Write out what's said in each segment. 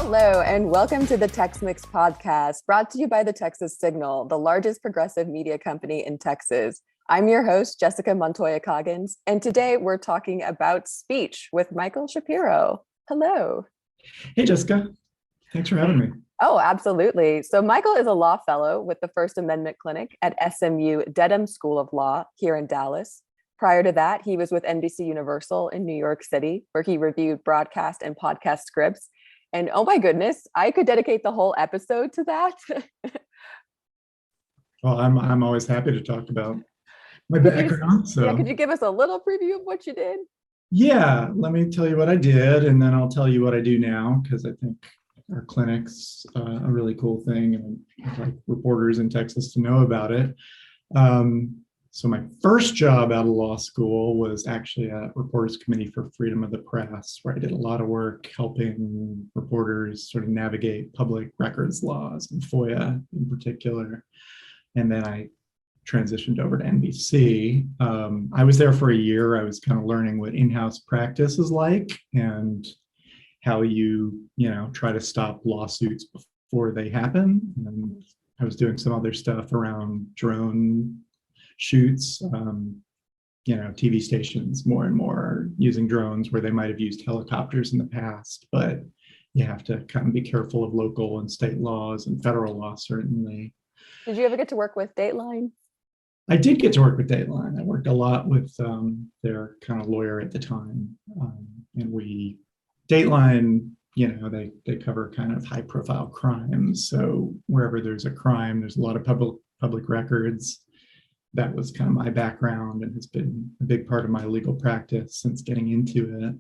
Hello, and welcome to the Tex Mix podcast, brought to you by the Texas Signal, the largest progressive media company in Texas. I'm your host, Jessica Montoya-Coggins, and today we're talking about speech with Michael Shapiro. Hello. Hey, Jessica. Thanks for having me. Oh, absolutely. So Michael is a law fellow with the First Amendment Clinic at SMU Dedham School of Law here in Dallas. Prior to that, he was with NBC Universal in New York City, where he reviewed broadcast and podcast scripts. And oh my goodness, I could dedicate the whole episode to that. Well, I'm always happy to talk about my background. Could you give us a little preview of what you did? Yeah, let me tell you what I did, and then I'll tell you what I do now, because I think our clinic's a really cool thing, and I'd like reporters in Texas to know about it. So my first job out of law school was actually at Reporters Committee for Freedom of the Press, where I did a lot of work helping reporters sort of navigate public records laws and FOIA in particular. And then I transitioned over to NBC. I was there for a year. I was kind of learning what in-house practice is like and how you try to stop lawsuits before they happen. And I was doing some other stuff around drone shoots. TV stations more and more are using drones where they might have used helicopters in the past, but you have to kind of be careful of local and state laws and federal law, certainly. Did you ever get to work with Dateline? I did get to work with Dateline. I worked a lot with their kind of lawyer at the time. And Dateline, they cover kind of high profile crimes. So wherever there's a crime, there's a lot of public records. That was kind of my background and has been a big part of my legal practice since getting into it.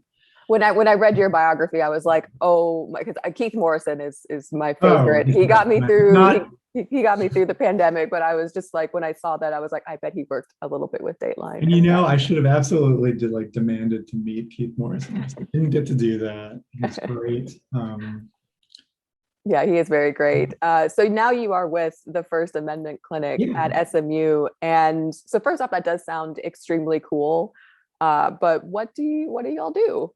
When I read your biography, I was like, oh, because Keith Morrison is my favorite. He got me through. He got me through the pandemic, but I was just like, when I saw that, I was like, I bet he worked a little bit with Dateline. And I should have absolutely demanded to meet Keith Morrison. I didn't get to do that. He's great. Yeah, he is very great. So now you are with the First Amendment Clinic at SMU. And so first off, that does sound extremely cool. But what do y'all do?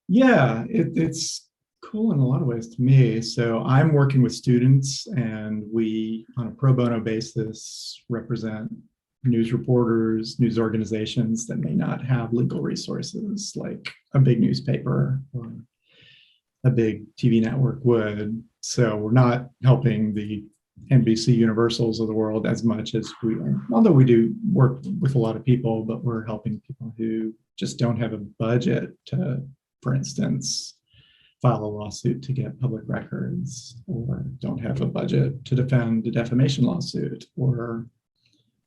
Yeah, it's cool in a lot of ways to me. So I'm working with students, and we, on a pro bono basis, represent news reporters, news organizations that may not have legal resources like a big newspaper or a big TV network would. So we're not helping the NBC Universals of the world as much as we are, although we do work with a lot of people, but we're helping people who just don't have a budget to, for instance, file a lawsuit to get public records, or don't have a budget to defend a defamation lawsuit, or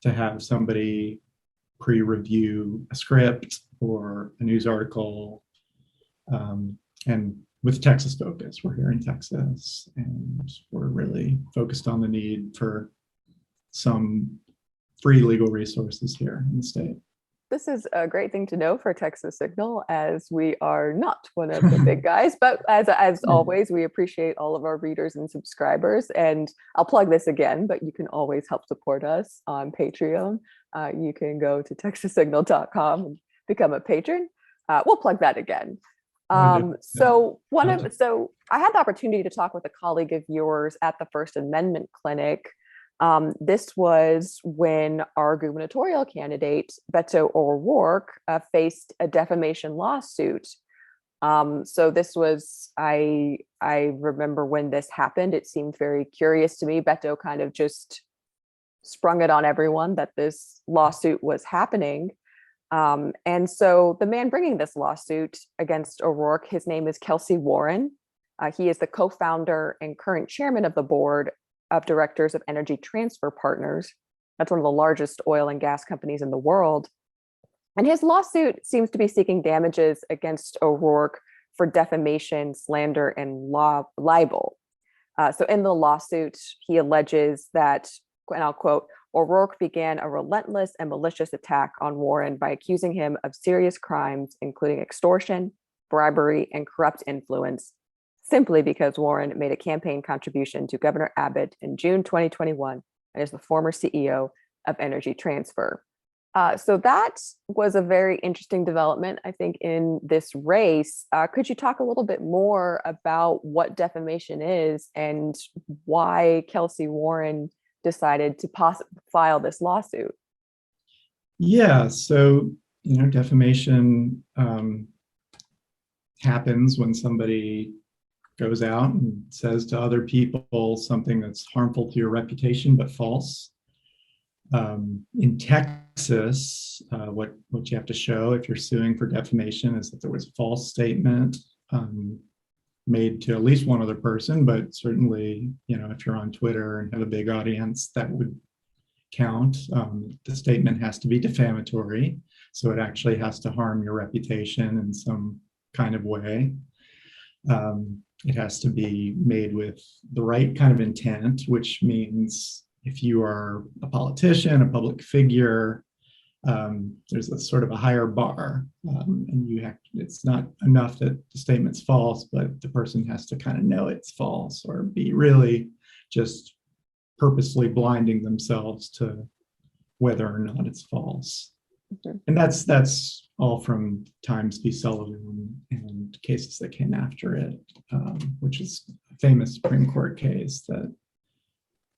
to have somebody pre-review a script or a news article. And with Texas focus, we're here in Texas, and we're really focused on the need for some free legal resources here in the state. This is a great thing to know for Texas Signal, as we are not one of the big guys, but as always, we appreciate all of our readers and subscribers. And I'll plug this again, but you can always help support us on Patreon. You can go to texassignal.com and become a patron. We'll plug that again. So I had the opportunity to talk with a colleague of yours at the First Amendment Clinic. This was when our gubernatorial candidate, Beto O'Rourke, faced a defamation lawsuit. So this was, I remember when this happened, it seemed very curious to me. Beto kind of just sprung it on everyone that this lawsuit was happening. And so the man bringing this lawsuit against O'Rourke, his name is Kelsey Warren. He is the co-founder and current chairman of the board of directors of Energy Transfer Partners. That's one of the largest oil and gas companies in the world. And his lawsuit seems to be seeking damages against O'Rourke for defamation, slander, and libel. So in the lawsuit, he alleges that, and I'll quote, O'Rourke began a relentless and malicious attack on Warren by accusing him of serious crimes, including extortion, bribery, and corrupt influence, simply because Warren made a campaign contribution to Governor Abbott in June 2021 and is the former CEO of Energy Transfer. So that was a very interesting development, I think, in this race. Could you talk a little bit more about what defamation is and why Kelsey Warren decided to file this lawsuit? Yeah, so defamation happens when somebody goes out and says to other people something that's harmful to your reputation but false. In Texas, what you have to show if you're suing for defamation is that there was a false statement made to at least one other person, but certainly, if you're on Twitter and have a big audience, that would count. The statement has to be defamatory, so it actually has to harm your reputation in some kind of way. It has to be made with the right kind of intent, which means if you are a politician, a public figure, there's a sort of a higher bar, and it's not enough that the statement's false, but the person has to kind of know it's false or be really just purposely blinding themselves to whether or not it's false. Mm-hmm. And that's all from Times v. Sullivan and cases that came after it, which is a famous Supreme Court case that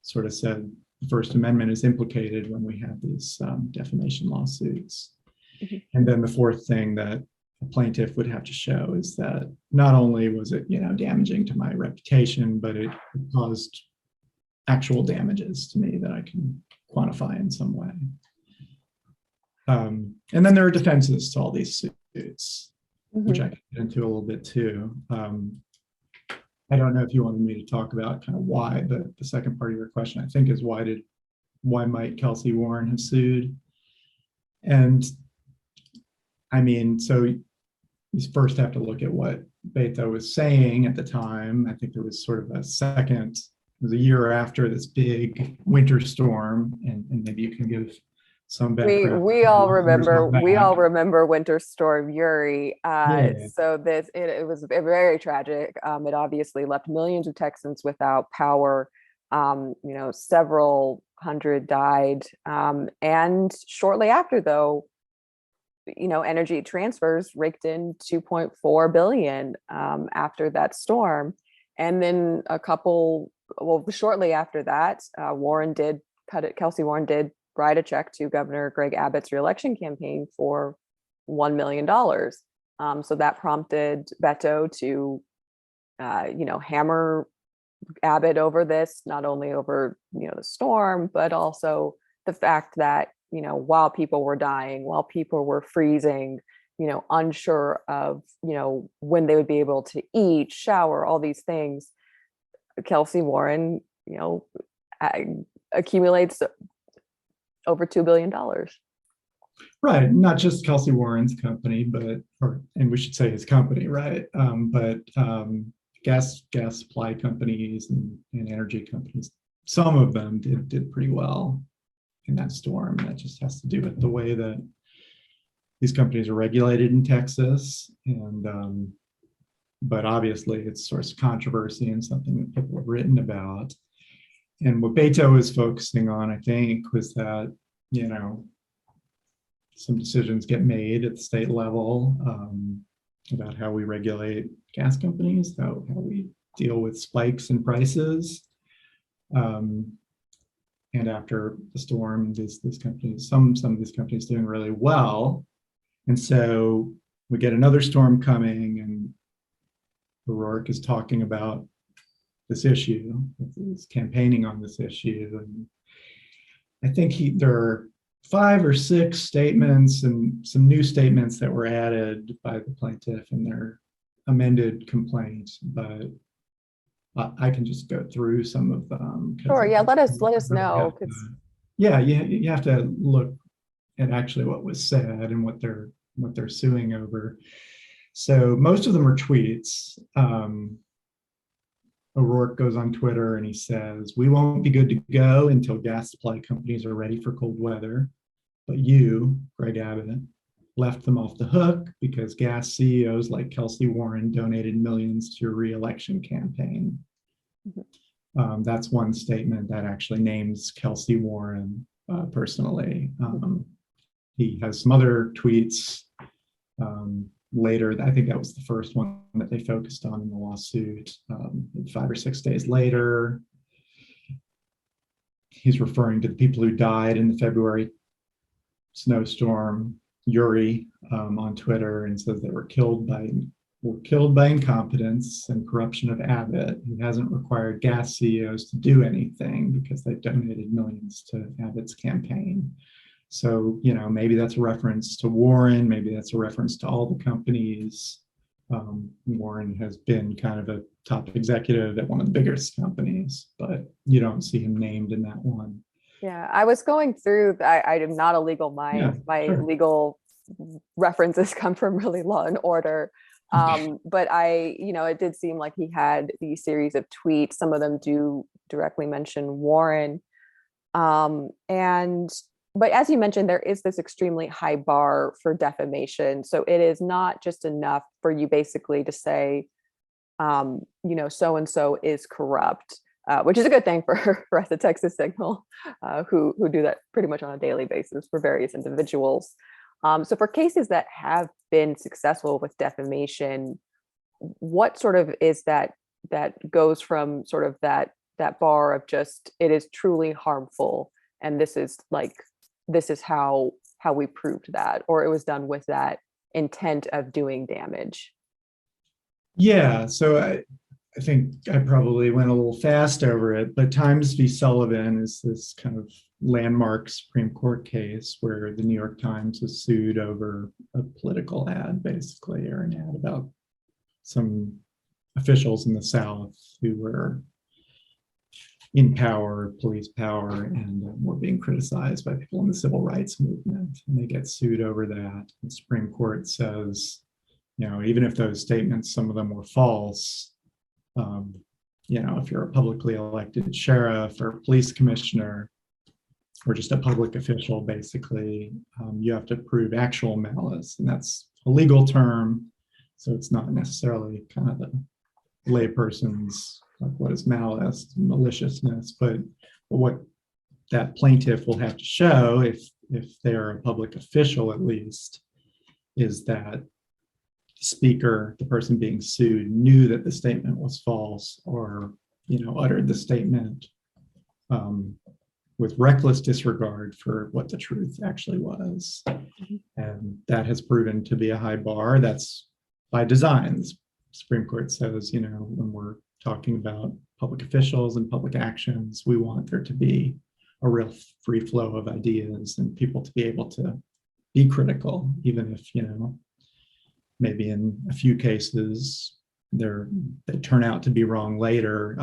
sort of said the First Amendment is implicated when we have these defamation lawsuits. Mm-hmm. And then the fourth thing that a plaintiff would have to show is that not only was it, damaging to my reputation, but it caused actual damages to me that I can quantify in some way. And then there are defenses to all these suits, mm-hmm. which I can get into a little bit too. I don't know if you wanted me to talk about kind of why, the second part of your question, I think, is why might Kelsey Warren have sued? And I mean, so you first have to look at what Beto was saying at the time. I think there was sort of it was a year after this big winter storm, and maybe you can give some background. We all remember Winter Storm Uri. So it was very tragic. It obviously left millions of Texans without power. Several hundred died. And shortly after, though, Energy Transfers raked in $2.4 billion after that storm. And then shortly after that, Kelsey Warren did write a check to Governor Greg Abbott's reelection campaign for $1 million. So that prompted Beto to, hammer Abbott over this, not only over, the storm, but also the fact that, while people were dying, while people were freezing, unsure of, when they would be able to eat, shower, all these things, Kelsey Warren, accumulates over $2 billion. Right. Not just Kelsey Warren's company, and we should say his company, right? But gas supply companies and energy companies, some of them did pretty well in that storm. That just has to do with the way that these companies are regulated in Texas. And but obviously it's a source of controversy and something that people have written about. And what Beto is focusing on, I think, was that, some decisions get made at the state level about how we regulate gas companies, how we deal with spikes in prices. And after the storm, these companies, some of these companies doing really well. And so we get another storm coming, and O'Rourke is talking about this issue, he's campaigning on this issue. And I think there are 5 or 6 statements and some new statements that were added by the plaintiff in their amended complaint, but I can just go through some of them. Sure, yeah, let us know. You have to look at actually what was said and what they're suing over. So most of them are tweets. O'Rourke goes on Twitter and he says, "We won't be good to go until gas supply companies are ready for cold weather. But you, Greg Abbott, left them off the hook because gas CEOs like Kelsey Warren donated millions to your re-election campaign." Mm-hmm. That's one statement that actually names Kelsey Warren personally. he has some other tweets later. I think that was the first one that they focused on in the lawsuit. 5 or 6 days later, he's referring to the people who died in the February snowstorm, Uri, on Twitter, and says they were killed by incompetence and corruption of Abbott, who hasn't required gas CEOs to do anything because they've donated millions to Abbott's campaign. So, maybe that's a reference to Warren, maybe that's a reference to all the companies. Warren has been kind of a top executive at one of the biggest companies, but you don't see him named in that one. Yeah, I was going through, I am not a legal mind. Yeah, My sure. legal references come from really Law and Order. But it did seem like he had these series of tweets. Some of them do directly mention Warren. But as you mentioned, there is this extremely high bar for defamation. So it is not just enough for you basically to say, so-and-so is corrupt, which is a good thing for us at Texas Signal, who do that pretty much on a daily basis for various individuals. So for cases that have been successful with defamation, what sort of is that goes from sort of that bar of just, it is truly harmful, and this is how we proved that, or it was done with that intent of doing damage? Yeah, so I think I probably went a little fast over it, but Times v. Sullivan is this kind of landmark Supreme Court case where the New York Times was sued over a political ad, basically, or an ad about some officials in the South who were in power, police power, and were being criticized by people in the civil rights movement. And they get sued over that. The Supreme Court says, even if those statements, some of them were false, if you're a publicly elected sheriff or police commissioner or just a public official, basically, you have to prove actual malice. And that's a legal term. So it's not necessarily kind of the layperson's, like, what is malice, maliciousness, but what that plaintiff will have to show, if they're a public official at least, is that the speaker, the person being sued, knew that the statement was false, or uttered the statement with reckless disregard for what the truth actually was. And that has proven to be a high bar. That's by design. The Supreme Court says, when we're talking about public officials and public actions, we want there to be a real free flow of ideas and people to be able to be critical, even if, maybe in a few cases they turn out to be wrong later.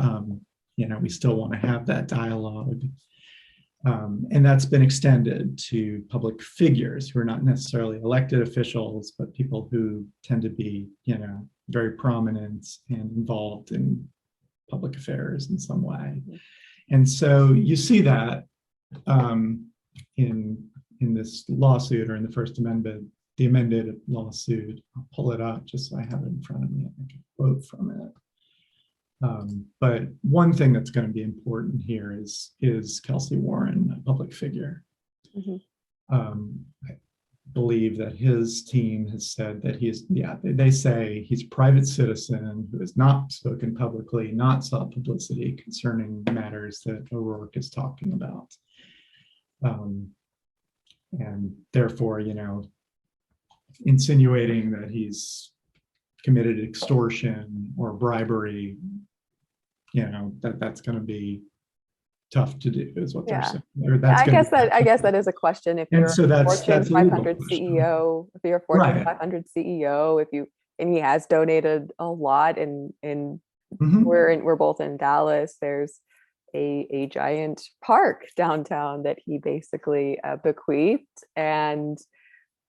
We still want to have that dialogue. And that's been extended to public figures who are not necessarily elected officials, but people who tend to be, very prominent and involved in public affairs in some way. And so you see that in this lawsuit, or in the First Amendment, the amended lawsuit. I'll pull it up just so I have it in front of me. I can quote from it. But one thing that's going to be important here is Kelsey Warren, a public figure. I believe that his team has said that they say he's a private citizen who has not spoken publicly, not sought publicity concerning matters that O'Rourke is talking about. And therefore, insinuating that he's committed extortion or bribery, that's going to be tough to do, is what they're saying. I guess that is a question. If you're a Fortune 500 CEO, if you're a Fortune 500 CEO, and he has donated a lot, and we're both in Dallas, there's a giant park downtown that he basically bequeathed. And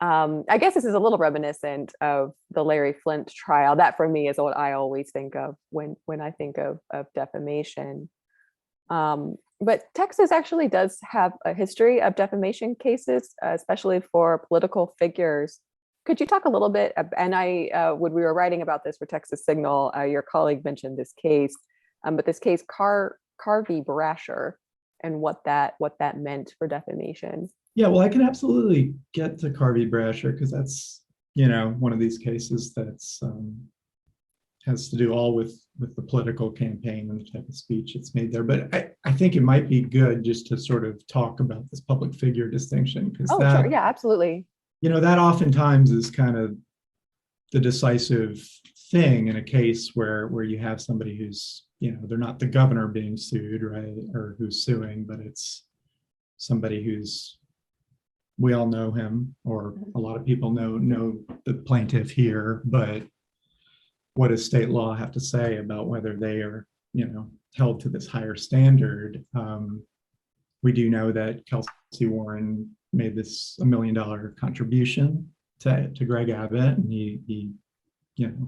I guess this is a little reminiscent of the Larry Flint trial. That for me is what I always think of when I think of defamation. But Texas actually does have a history of defamation cases, especially for political figures. Could you talk a little bit? And when we were writing about this for Texas Signal, your colleague mentioned this case, but this case, Carvey Brasher, and what that meant for defamation. Yeah, well, I can absolutely get to Carvey Brasher because that's, one of these cases that's has to do all with the political campaign and the type of speech it's made there. But I think it might be good just to sort of talk about this public figure distinction because Oh, sure. Yeah, absolutely. that oftentimes is kind of the decisive thing in a case where you have somebody who's, they're not the governor being sued, right, or who's suing, but it's somebody who's, we all know him, or a lot of people know the plaintiff here, but what does state law have to say about whether they are, held to this higher standard? We do know that Kelsey Warren made this $1 million contribution to Greg Abbott, and he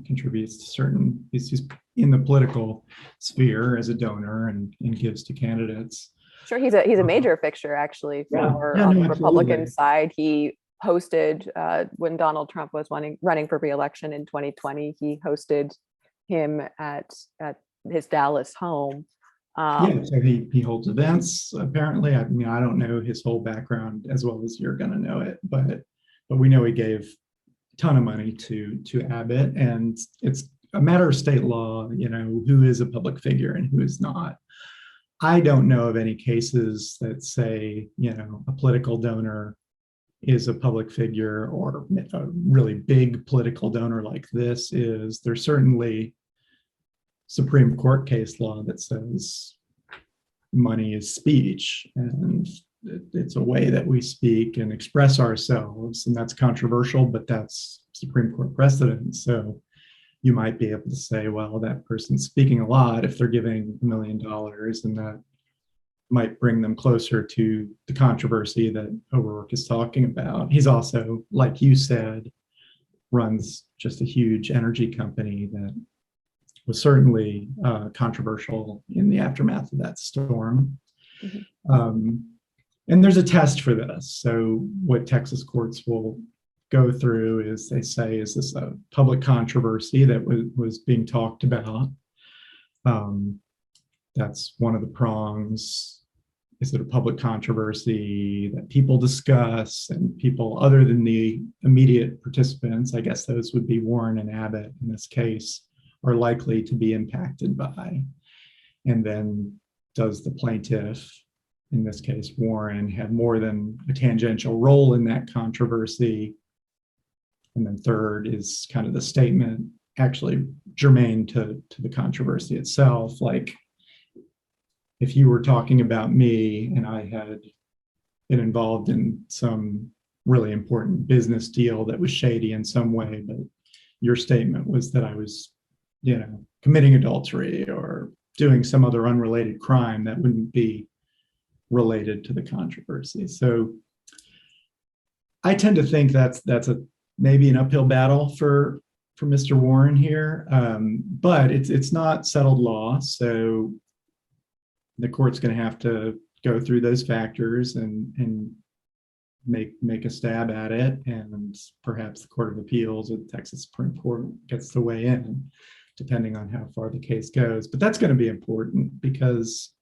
contributes to certain, he's in the political sphere as a donor and gives to candidates. Sure, he's a major fixture actually for on the Republican side. He hosted when Donald Trump was running for re-election in 2020. He hosted him at his Dallas home. So he holds events apparently. I mean, I don't know his whole background as well as you're going to know it, but we know he gave a ton of money to Abbott, and it's a matter of state law, who is a public figure and who is not. I don't know of any cases that say, a political donor is a public figure, or a really big political donor like this is. There's certainly Supreme Court case law that says money is speech, and it's a way that we speak and express ourselves, and that's controversial, but that's Supreme Court precedent. So you might be able to say, well, that person's speaking a lot if they're giving $1 million, and that might bring them closer to the controversy that O'Rourke is talking about. He's also, like you said, runs just a huge energy company that was certainly controversial in the aftermath of that storm. Mm-hmm. And there's a test for this. So what Texas courts will go through is they say, is this a public controversy that was being talked about? That's one of the prongs. Is it a public controversy that people discuss and people other than the immediate participants, I guess those would be Warren and Abbott in this case, are likely to be impacted by? And then does the plaintiff, in this case Warren, have more than a tangential role in that controversy? And then third is kind of the statement actually germane to the controversy itself. Like, if you were talking about me and I had been involved in some really important business deal that was shady in some way, but your statement was that I was, committing adultery or doing some other unrelated crime, that wouldn't be related to the controversy. So I tend to think that's maybe an uphill battle for Mr. Warren here, but it's not settled law. So the court's going to have to go through those factors and make a stab at it, and perhaps the Court of Appeals or the Texas Supreme Court gets to weigh in, depending on how far the case goes. But that's going to be important, because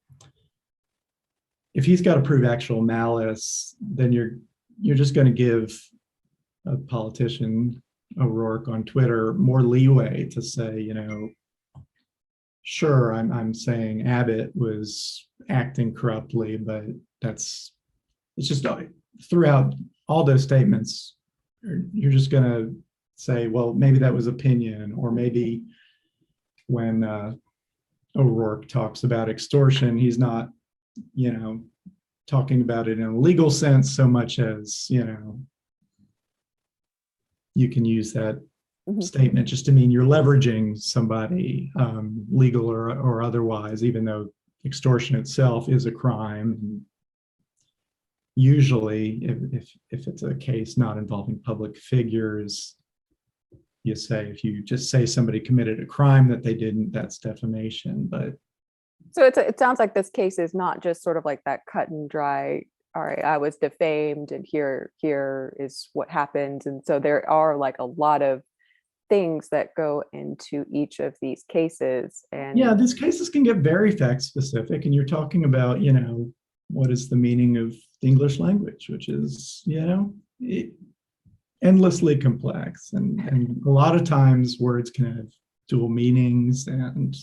if he's got to prove actual malice, then you're just going to give a politician, O'Rourke, on Twitter more leeway to say, sure, I'm saying Abbott was acting corruptly, but it's just throughout all those statements, you're just going to say, well, maybe that was opinion, or maybe when O'Rourke talks about extortion, he's not, talking about it in a legal sense so much as, you can use that statement just to mean you're leveraging somebody, legal or otherwise, even though extortion itself is a crime. And usually, if it's a case not involving public figures, you say, if you just say somebody committed a crime that they didn't, that's defamation. But so it sounds like this case is not just sort of like that cut and dry, all right, I was defamed and here is what happened. And so there are like a lot of things that go into each of these cases. And these cases can get very fact specific, and you're talking about, what is the meaning of the English language, which is, endlessly complex. And a lot of times words can have dual meanings, and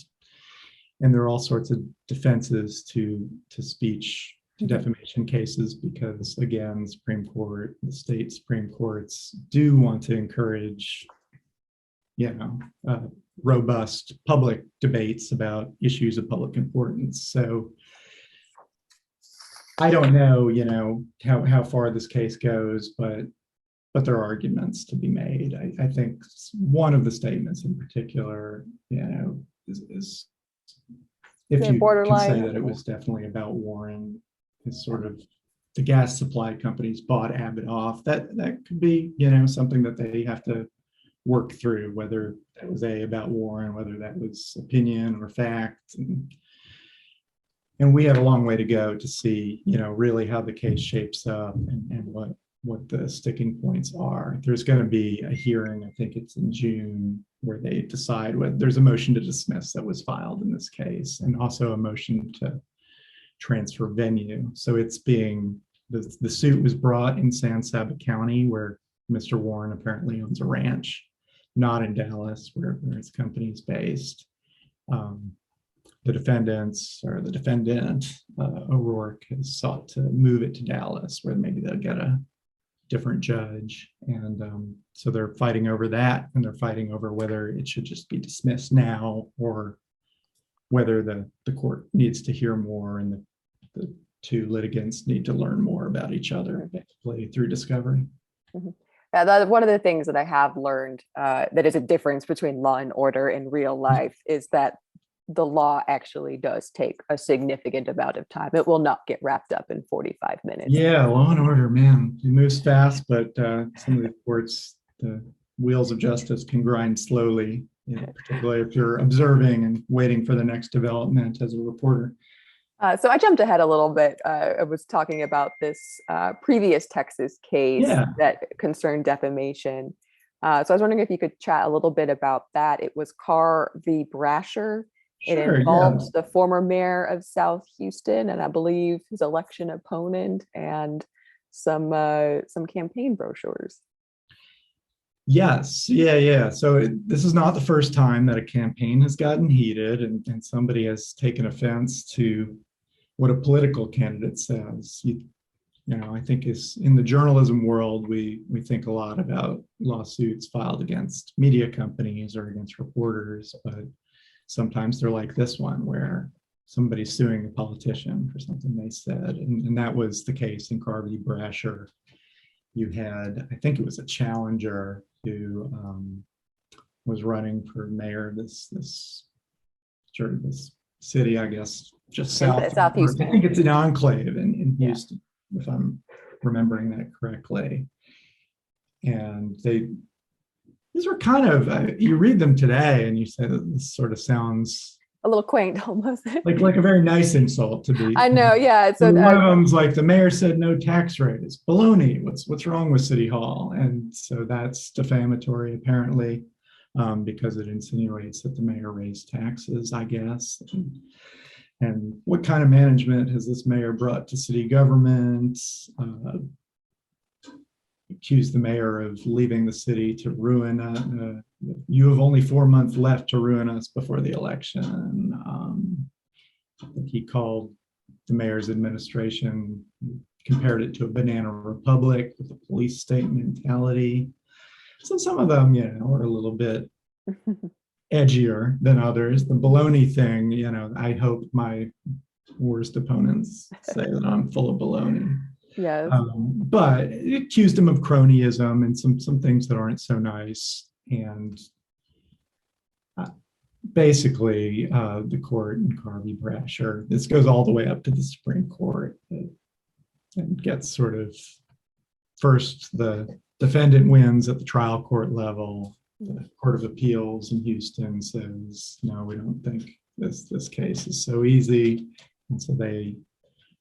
there are all sorts of defenses to speech, to defamation cases, because again, the Supreme Court, the state Supreme Courts do want to encourage, robust public debates about issues of public importance. So I don't know, how far this case goes, but there are arguments to be made. I think one of the statements in particular, is if you can say that it was definitely about Warren, is sort of the gas supply companies bought Abbott off. That could be, something that they have to work through, whether that was about Warren, whether that was opinion or fact. And we have a long way to go to see, really how the case shapes up and what the sticking points are. There's going to be a hearing, I think it's in June, where they decide whether there's a motion to dismiss that was filed in this case, and also a motion to transfer venue. So it's the suit was brought in San Saba County, where Mr. Warren apparently owns a ranch, not in Dallas, where his company is based. The defendant, O'Rourke, has sought to move it to Dallas, where maybe they'll get a different judge. And so they're fighting over that, and they're fighting over whether it should just be dismissed now, or whether the court needs to hear more, and the two litigants need to learn more about each other, basically, through discovery. Mm-hmm. One of the things that I have learned that is a difference between law and order in real life is that the law actually does take a significant amount of time. It will not get wrapped up in 45 minutes. Yeah, law and order, man, it moves fast, but some of the courts, the wheels of justice can grind slowly, particularly if you're observing and waiting for the next development as a reporter. So I jumped ahead a little bit. I was talking about this previous Texas case that concerned defamation. So I was wondering if you could chat a little bit about that. It was Carr v. Brasher. It involved the former mayor of South Houston, and I believe his election opponent, and some campaign brochures. Yes, yeah. So this is not the first time that a campaign has gotten heated, and somebody has taken offense to what a political candidate says. I think is in the journalism world, we think a lot about lawsuits filed against media companies or against reporters, but sometimes they're like this one, where somebody's suing a politician for something they said. And that was the case in Carr v. Brasher. You had, I think it was a challenger who was running for mayor of this city, I guess, just south Houston. I think it's an enclave in Houston, if I'm remembering that correctly. And these were kind of, you read them today and you say that this sort of sounds a little quaint almost. like a very nice insult to be. I know, yeah. So one of them's like, the mayor said no tax rate. It's baloney. What's wrong with City Hall? And so that's defamatory, apparently, because it insinuates that the mayor raised taxes, I guess. And what kind of management has this mayor brought to city government? Accused the mayor of leaving the city to ruin. You have only 4 months left to ruin us before the election. I think he called the mayor's administration, compared it to a banana republic with a police state mentality. So some of them, are a little bit edgier than others. The baloney thing, I hope my worst opponents say that I'm full of baloney. Yes. But it accused him of cronyism and some things that aren't so nice. And basically, the court in Carr v. Brasher, this goes all the way up to the Supreme Court, and gets sort of, first the defendant wins at the trial court level. The Court of Appeals in Houston says, no, we don't think this case is so easy. And so they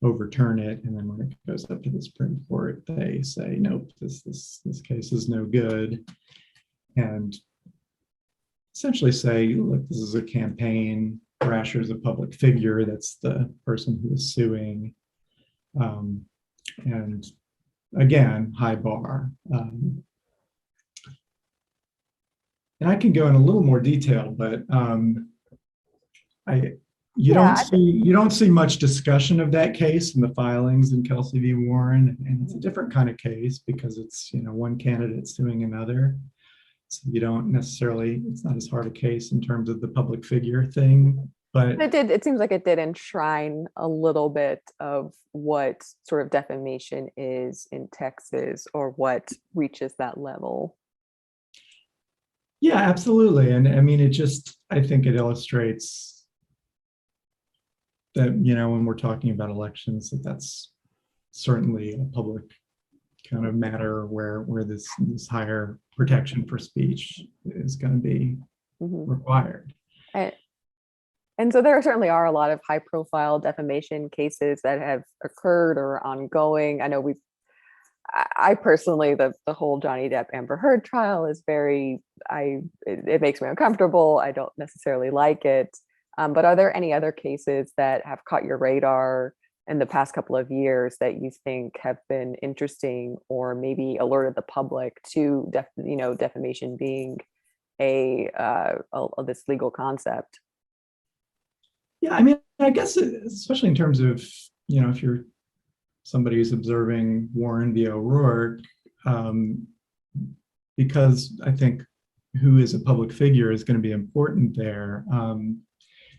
overturn it. And then when it goes up to the Supreme Court, they say, nope, this case is no good. And essentially say, look, this is a campaign. Brasher is a public figure. That's the person who is suing. And again, high bar. And I can go in a little more detail, but you Yeah, don't see much discussion of that case in the filings in Kelsey v. Warren, and it's a different kind of case because it's one candidate suing another. So you don't necessarily, it's not as hard a case in terms of the public figure thing, but it seems like it did enshrine a little bit of what sort of defamation is in Texas, or what reaches that level. yeah, absolutely. And I mean, I think it illustrates that, when we're talking about elections, that's certainly a public kind of matter where this higher protection for speech is going to be required. And so there certainly are a lot of high profile defamation cases that have occurred or are ongoing. I know I personally, the whole Johnny Depp Amber Heard trial is it makes me uncomfortable. I don't necessarily like it. But are there any other cases that have caught your radar in the past couple of years that you think have been interesting, or maybe alerted the public to defamation being this legal concept? Yeah, I mean, I guess especially in terms of, if you're somebody who's observing Warren v. O'Rourke, because I think who is a public figure is going to be important there.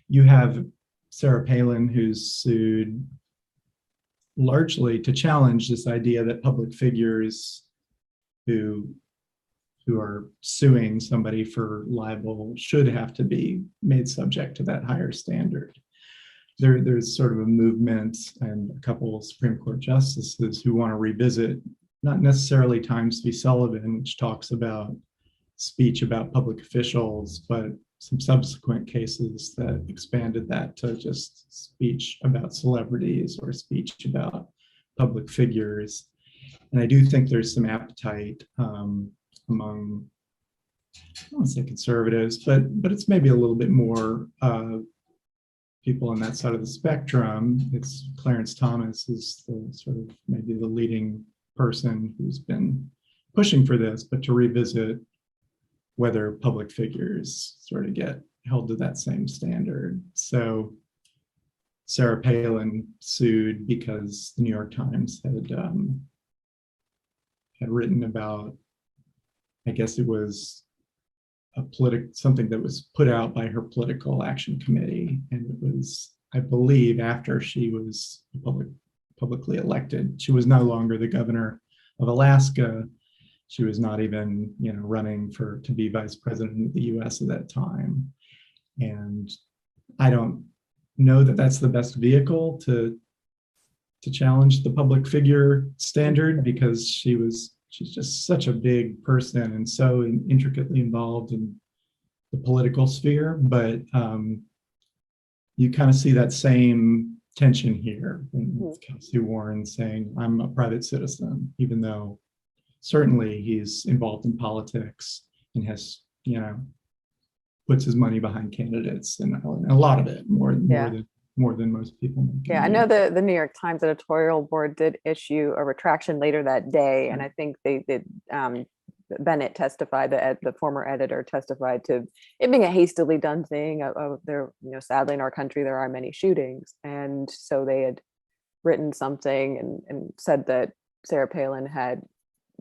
You have Sarah Palin, who's sued largely to challenge this idea that public figures who are suing somebody for libel should have to be made subject to that higher standard. There's sort of a movement and a couple of Supreme Court justices who want to revisit, not necessarily Times v. Sullivan, which talks about speech about public officials, but some subsequent cases that expanded that to just speech about celebrities or speech about public figures. And I do think there's some appetite among, I don't want to say conservatives, but it's maybe a little bit more people on that side of the spectrum. It's Clarence Thomas is the sort of maybe the leading person who's been pushing for this, but to revisit whether public figures sort of get held to that same standard. So Sarah Palin sued because the New York Times had written about, I guess it was something that was put out by her political action committee, and it was, I believe, after she was publicly elected. She was no longer the governor of Alaska. She was not even, running to be vice president of the U.S. at that time. And I don't know that that's the best vehicle to challenge the public figure standard, because she's just such a big person and so intricately involved in the political sphere. But you kind of see that same tension here with Kelsey Warren saying, I'm a private citizen, even though certainly he's involved in politics and has, puts his money behind candidates, and a lot of it more than most people. Yeah, I know the New York Times editorial board did issue a retraction later that day, and I think they did. Bennett testified, the former editor testified to it being a hastily done thing. There, sadly in our country there are many shootings, and so they had written something and said that Sarah Palin had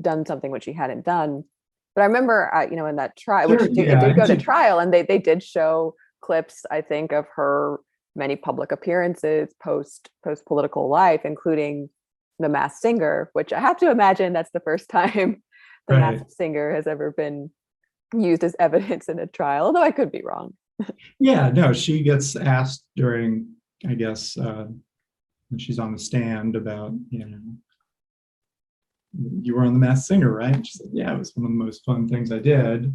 done something which she hadn't done. But I remember, in that trial, which it did go to trial, and they did show clips, I think, of her many public appearances post political life, including The Masked Singer, which I have to imagine that's the first time The Masked Singer has ever been used as evidence in a trial, although I could be wrong. Yeah, no, she gets asked during, I guess, when she's on the stand about, you were on The Masked Singer, right? She said, yeah, it was one of the most fun things I did.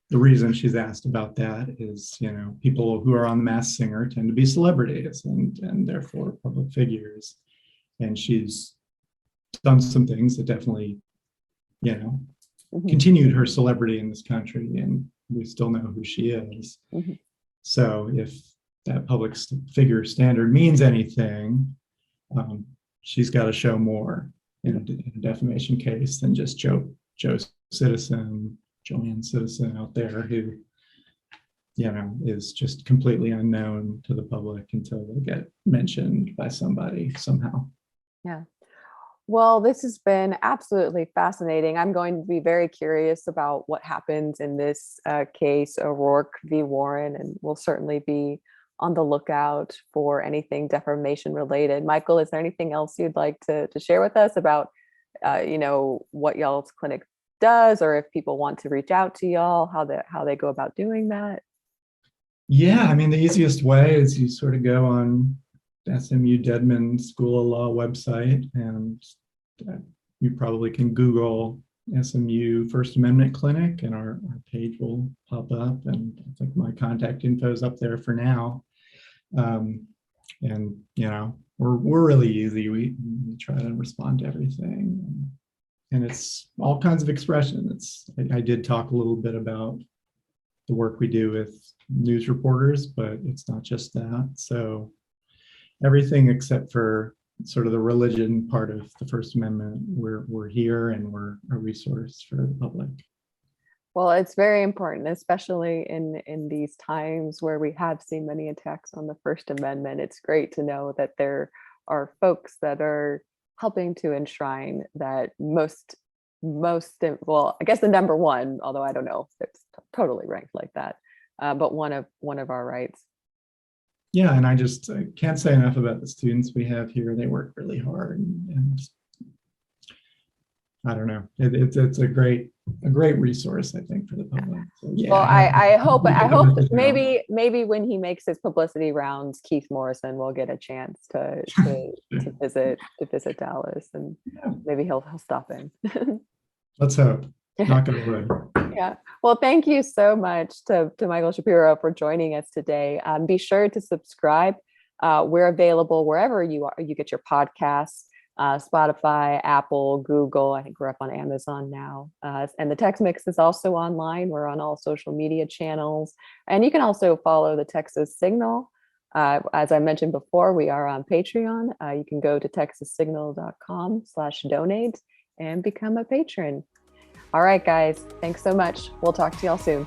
The reason she's asked about that is, people who are on The Masked Singer tend to be celebrities and therefore public figures. And she's done some things that definitely, continued her celebrity in this country, and we still know who she is. So if that public figure standard means anything, she's got to show more in a defamation case than just Joe Citizen, Joanne Citizen out there who, is just completely unknown to the public until they get mentioned by somebody somehow. Yeah. Well, this has been absolutely fascinating. I'm going to be very curious about what happens in this case, O'Rourke v. Warren, and we'll certainly be on the lookout for anything defamation related. Michael, is there anything else you'd like to share with us about, what y'all's clinic does, or if people want to reach out to y'all, how they go about doing that? Yeah, I mean, the easiest way is you sort of go on SMU Dedman School of Law website, and you probably can Google SMU First Amendment Clinic, and our page will pop up. And I think my contact info is up there for now. And we're really easy. We try to respond to everything, and it's all kinds of expression. I did talk a little bit about the work we do with news reporters, but it's not just that. So everything except for sort of the religion part of the First Amendment, we're here, and we're a resource for the public. Well, it's very important, especially in these times where we have seen many attacks on the First Amendment. It's great to know that there are folks that are helping to enshrine that most, well, I guess the number one, although I don't know if it's totally ranked like that, but one of our rights. Yeah, and I can't say enough about the students we have here. They work really hard, and I don't know. It's a great resource, I think, for the public. So, yeah. Well, I hope that maybe when he makes his publicity rounds, Keith Morrison will get a chance to visit Dallas, and maybe he'll stop in. Let's hope. Knock on wood. Yeah. Well, thank you so much to Michael Shapiro for joining us today. Be sure to subscribe. We're available wherever you get your podcasts. Spotify, Apple, Google. I think we're up on Amazon now. And the Tex Mix is also online. We're on all social media channels. And you can also follow the Texas Signal. As I mentioned before, we are on Patreon. You can go to texassignal.com/donate and become a patron. All right, guys, thanks so much. We'll talk to y'all soon.